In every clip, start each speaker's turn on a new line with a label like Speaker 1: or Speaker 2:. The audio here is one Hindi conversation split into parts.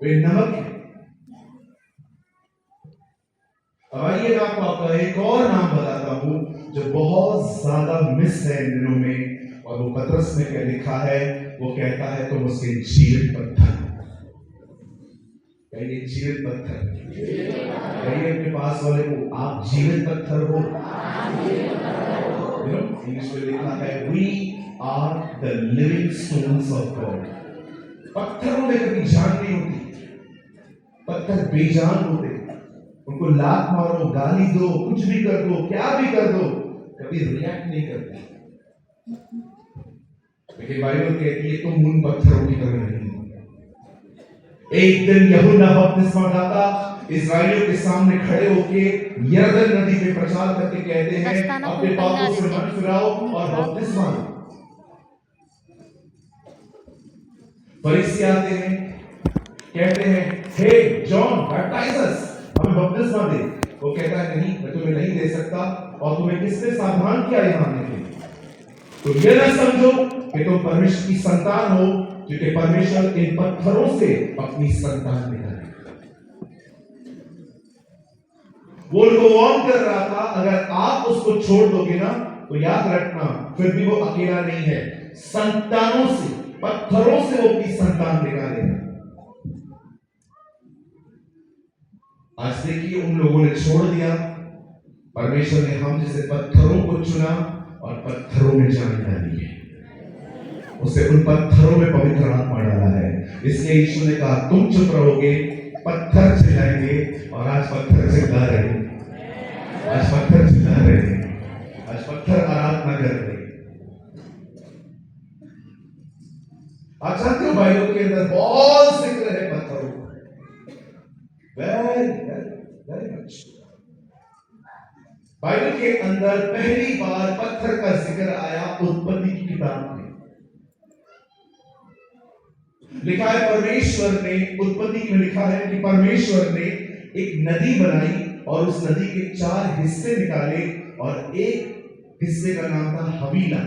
Speaker 1: वे नमक है। अब आइए मैं आपका एक और नाम बताता हूं जो बहुत ज्यादा मिस है इन दिनों में, और वो पतरस में क्या लिखा है। वो कहता है तुम उसके जीवित पत्थर। कहिए जीवित पत्थर। कहिए अपने पास वाले को आप जीवित पत्थर हो। इंग्लिश में लिखा है we are the living stones of God. पत्थरों में कभी जान नहीं होती, पत्थर बेजान होते। उनको लात मारो, गाली दो, कुछ भी कर दो, क्या भी कर दो, कभी रिएक्ट नहीं करते। लेकिन बाइबल कहती है तुम उन पत्थरों की तरह नहीं। एक दिन यूहन्ना बपतिस्मा दाता इस्राएलियों के सामने खड़े होके यरदन नदी पे प्रचार करके कहते हैं अपने पापों से मन फिराओ और बपतिस्मा लो। फरीसी आते हैं, कहते हैं हे जॉन बैप्टाइज अस, हमें बपतिस्मा दे। वो कहता है नहीं, मैं तुम्हें नहीं दे सकता। और तुम्हें किसने सावधान किया ये मानने के लिए? तो ये ना समझो कि तुम परमेश्वर की संतान हो, क्योंकि परमेश्वर इन पत्थरों से अपनी संतान निकालेगा। वो उनको वार्न कर रहा था, अगर आप उसको छोड़ दोगे ना तो याद रखना फिर भी वो अकेला नहीं है, संतानों से, पत्थरों से वो अपनी संतान निकालेगा। आज देखिए उन लोगों ने छोड़ दिया, परमेश्वर ने हम जैसे पत्थरों को चुना और पत्थरों में जान डाली है। उसे उन पत्थरों में पवित्र आत्मा डाला है। इसलिए यीशु ने कहा तुम चुप रहोगे, पत्थर चिल्लाएंगे। और आज पत्थर चिल्ला रहे हैं, आज पत्थर चिल्ला रहे हैं, आज पत्थर आराधना कर रहे हैं। आप जानते हो बाइबल के अंदर बहुत जिक्र है पत्थरों का, वेरी वेरी मच। बाइबल के अंदर पहली बार पत्थर का जिक्र आया उत्पत्ति की किताब में। लिखा है परमेश्वर ने, उत्पत्ति में लिखा है कि परमेश्वर ने एक नदी बनाई और उस नदी के 4 हिस्से निकाले और एक हिस्से का नाम था हवीला।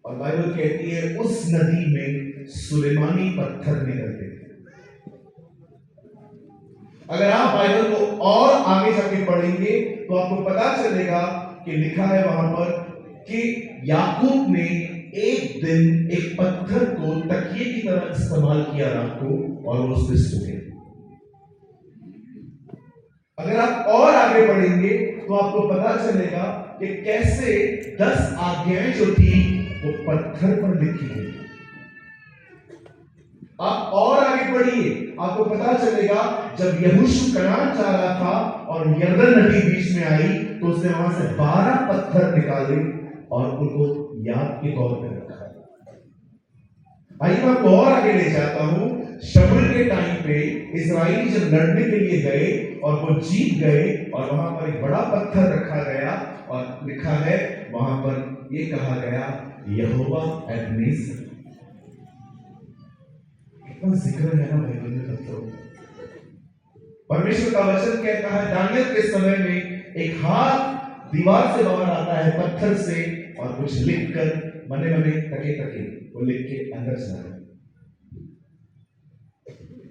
Speaker 1: और बाइबल कहती है उस नदी में सुलेमानी पत्थर निकलते थे। अगर आप बाइबल को और आगे जाके पढ़ेंगे तो आपको पता चलेगा कि लिखा है वहां पर कि याकूब ने एक दिन एक पत्थर को तकिए की तरह इस्तेमाल किया रात को, और वो उसमें सो गए। अगर आप और आगे बढ़ेंगे तो आपको पता चलेगा कि कैसे 10 आज्ञाएं जो थी वो पत्थर पर लिखी गई। आप और आगे बढ़िए, आपको पता चलेगा जब यहोशू कनान जा रहा था और यरदन नदी बीच में आई तो उसने वहां से 12 पत्थर निकाले और उनको याद के तौर पर रखा। आइए मैं आपको और आगे ले जाता हूं। शमूएल के टाइम पे इस्राएली जब लड़ने के लिए गए और वो जीत गए और वहां पर एक बड़ा पत्थर रखा गया और लिखा है वहां पर ये कहा गया यहोवा एबनेजर। कितना जिक्र है ना बाइबल में पत्थरों। परमेश्वर का वचन कहता है दानियल के समय में एक हाथ दीवार से बाहर आता है पत्थर से और कुछ लिखकर मने मने तके तके वो लिख के अंदर चला गया।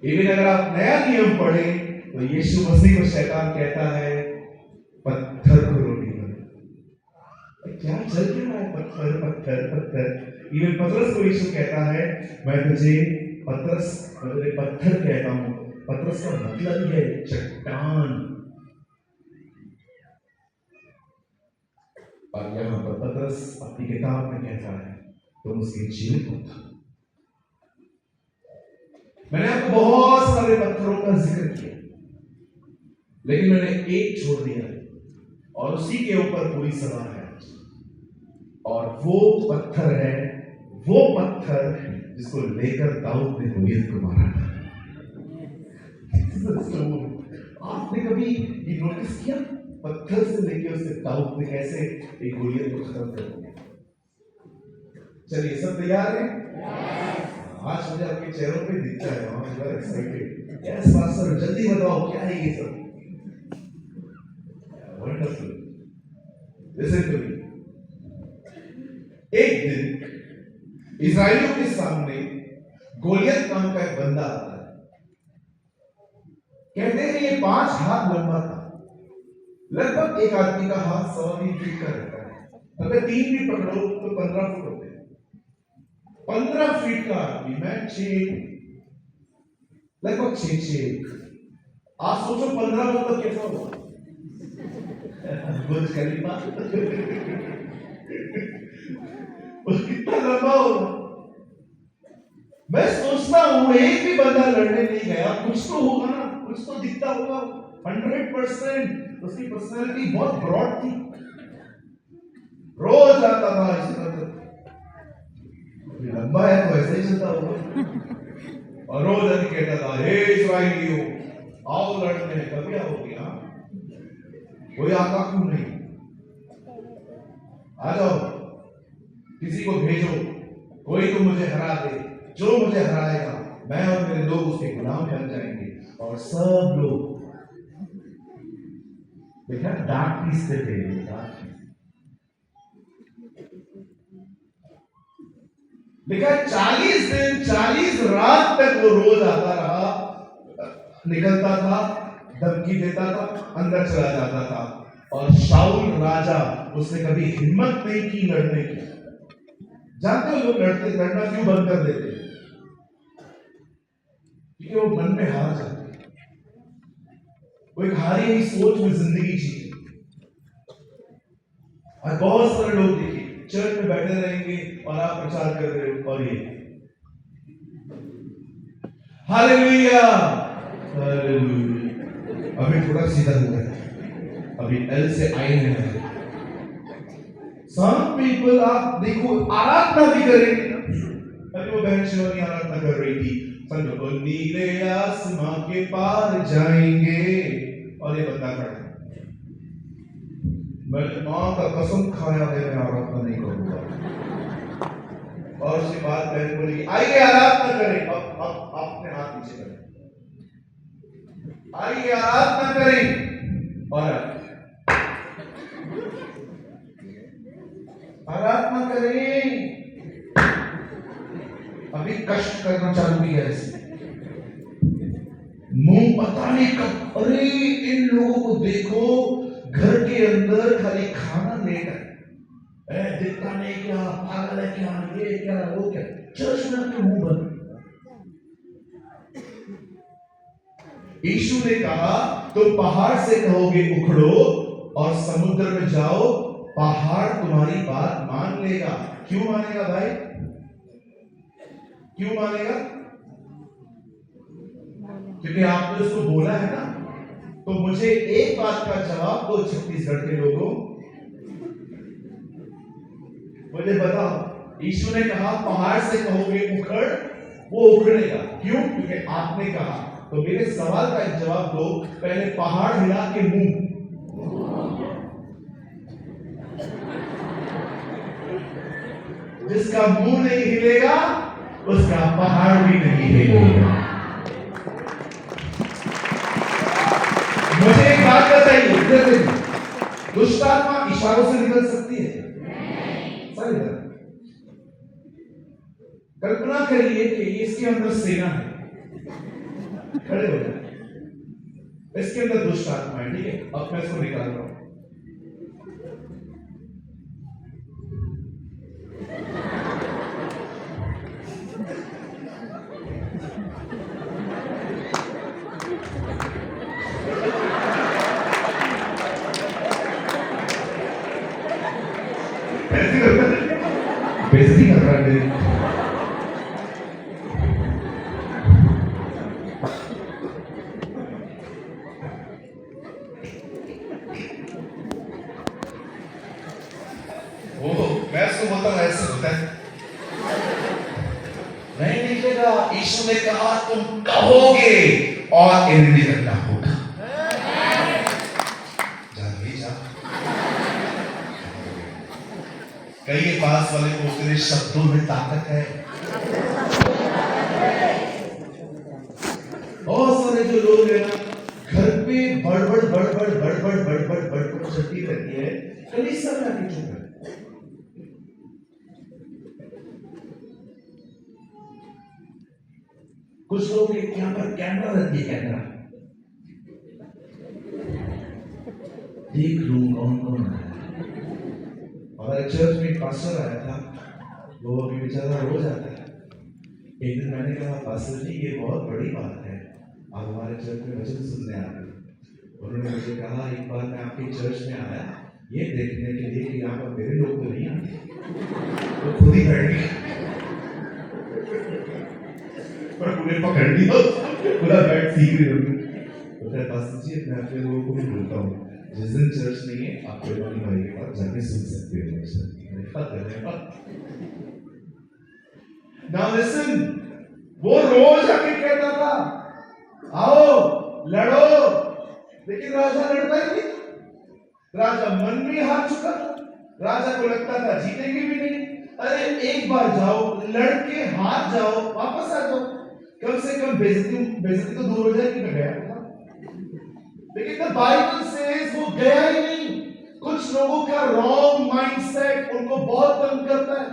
Speaker 1: इवन अगर आप नया नियम पढ़ें तो यीशु मसीह को शैतान कहता है पत्थर को रोटी बना। क्या चल रहा है? पत्थर पत्थर पत्थर। इवन पतरस को यीशु कहता है मैं तुझे पतरस, मैं तुझे पत्थर कहता हूं। पतरस का मतलब है चट्टान। और यहां पर पतरस अपनी किताब में कहता है तुम उसके जीवित पत्थर। मैंने आपको बहुत सारे पत्थरों का जिक्र किया, लेकिन मैंने एक छोड़ दिया और उसी के ऊपर पूरी सभा है। और वो पत्थर है, वो पत्थर जिसको लेकर दाऊद ने गोलियत को मारा था। आपने कभी ये नोटिस किया पत्थर से लेके उससे दाऊद ने कैसे एक गोलियत को खत्म कर दिया? चलिए सब तैयार हैं? आज मुझे आपके चेहरों पे दिखता है वहां एक्साइटेड। यस पास्टर जल्दी बताओ क्या है ये सब। वंडरफुल। Listen to me. एक दिन इस्राएलियों के सामने गोलियत नाम का एक बंदा आता है। कहते हैं ये 5 हाथ लंबा था। लगभग एक आदमी का हाथ 3.25 फीट का रहता है। अगर 3 भी पकड़ो तो 15 फुट होते हैं। 15 फीट का आदमी, मैं 6, लगभग 6। आप सोचो 15 मतलब कैसा होगा? बुर्ज खलीफा कितना लंबा होगा। मैं सोचता हूं एक भी बंदा लड़ने नहीं गया, कुछ तो होगा ना, कुछ तो दिखता होगा। 100% उसकी पर्सनालिटी बहुत ब्रॉड थी। रोज आता था इसी तरह, लंबा है तो ऐसे ही चलता होगा। और रोज आके कहता था, हे इस्राएलियों आओ लड़ने। कभी हो गया कोई आता क्यों नहीं? आ जाओ, किसी को भेजो, कोई तो मुझे हरा दे। जो मुझे हराएगा मैं और मेरे लोग उसके गुलाम बन जाएंगे। और सब लोग देखा डाक पीसते थे। लिखा 40 दिन 40 रात तक वो रोज आता रहा, निकलता था, धमकी देता था, अंदर चला जाता था। और शाऊल राजा, उसने कभी हिम्मत नहीं की लड़ने की। जानते हो लोग लड़ना क्यों बंद कर देते? क्योंकि वो मन में हार जाते। वो एक हारी हुई सोच में जिंदगी जीते। और बहुत सारे लोग देखिए चर्च में बैठे रहेंगे और आप प्रचार कर रहे हो और ये हालेलुया हालेलुया। अभी थोड़ा सीधा हो गया, अभी एल से आई में है। Some people आप देखो आराधना भी करेंगे। अभी वो बहन शिवानी आराधना कर रही थी, समझो नीले आसमां के पार जाएंगे, और ये बता खड़ा मैंने मां का कसम खाया है मैं आराधना नहीं करूंगा। और उसके बाद बहन बोली आइए आराधना करें। अब आपने हाथ नीचे करें, आइए आराधना करें। और आराधना करें। अभी कष्ट करना चालू किया इसने। मुंह पता नहीं कब, अरे इन लोगों को देखो घर के अंदर खाली खाना लेकर दिखता नहीं, क्या पागल है, क्या ये क्या वो क्या, चर्च में अपने मुंह बंद। यीशु ने कहा तुम पहाड़ से कहोगे उखड़ो और समुद्र में जाओ, पहाड़ तुम्हारी बात मान लेगा। क्यों मानेगा भाई? क्यों मानेगा? क्योंकि आपने उसको बोला है ना। तो मुझे एक बात का जवाब दो छत्तीसगढ़ के लोगों, मुझे बताओ। यीशु ने कहा पहाड़ से कहोगे उखड़, वो उखड़ेगा। क्यों? क्योंकि आपने कहा। तो मेरे सवाल का एक जवाब दो, पहले पहाड़ हिला के मुंह। जिसका मुंह नहीं हिलेगा उसका पहाड़ भी नहीं हिलेगा। मुझे एक बात बताइए, दुष्ट आत्मा इशारों से निकल सकती है? सारी कल्पना करिए कि इसके अंदर सेना है, खड़े हो जाए, इसके अंदर दुष्ट आत्मा है, ठीक है? अब मैं इसको निकाल रहा हूं। बेइज्जती कर रहा है मेरी। मैं उसको बोलता हूं ऐसे होता है, नहीं निकलेगा। यीशु ने कहा तुम कहोगे और इन्हें निकलना होगा। कई पास वाले को तेरे शब्दों में ताकत है। बहुत सारे जो लोग हैं ना, घर पे बड़बड़ चलती रहती है, कलीसिया में आके चुप है। कुछ लोग यहाँ पर कैमरा रहती है, कैमरा देख लूं कौन कौन आया। हमारे चर्च में एक पास्टर आया था, वो अभी बेचारा रोज आता है। एक दिन मैंने कहा, पास्टर जी ये बहुत बड़ी बात है, आप हमारे चर्च में वचन सुनने आ गए। उन्होंने मुझे कहा, एक बार मैं आपके चर्च में आया ये देखने के लिए कि यहाँ पर मेरे लोग तो नहीं आते, तो खुद ही बैठ गए पर उन्हें पकड़ लिया, पूरा बैठ सीख रही होगी। तो फिर पास्टर जी मैं अपने लोगों को भी बोलता हूँ, जिस दिन चर्च नहीं है आप कोई भाई के पास जाके सुन सकते हो। Now listen, वो रोज आके कहता था आओ लड़ो, लेकिन राजा लड़ता ही नहीं। राजा मन में हार चुका था, राजा को लगता था जीतेंगे भी नहीं। अरे एक बार जाओ, लड़के हार जाओ, वापस आ जाओ, कम से कम बेइज्जती तो दूर हो जाएगी। मैं गया था, लेकिन द बाइबल सेज वो गया ही नहीं। कुछ लोगों का रॉन्ग माइंडसेट उनको बहुत तंग करता है।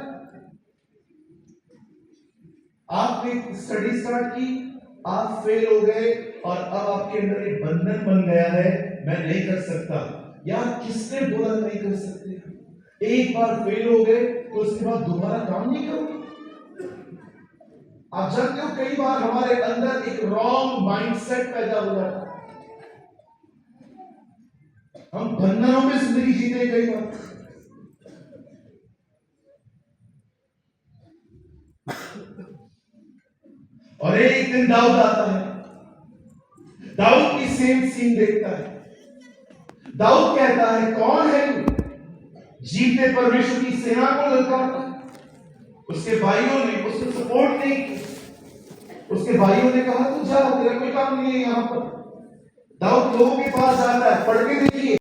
Speaker 1: आपने स्टडी स्टार्ट की, आप फेल हो गए और अब आपके अंदर एक बंधन बन गया है, मैं नहीं कर सकता। यार किसने बोला नहीं कर सकते? एक बार फेल हो गए तो उसके बाद दोबारा काम नहीं करोगे। आप जानते हो कई बार हमारे अंदर एक रॉन्ग माइंडसेट पैदा हो जाता है, हम बंधनों में जिंदगी जीते हैं कई बार। और एक दिन दाऊद आता है, दाऊद की सेम सीन देखता है। दाऊद कहता है कौन है जीते परमेश्वर की सेना को ललकारता है। उसके भाइयों ने उसको सपोर्ट नहीं किया। उसके भाइयों ने कहा तू जा, तेरा कोई काम नहीं है यहां पर। दाऊद लोगों के पास जाता है, पढ़ के देखिए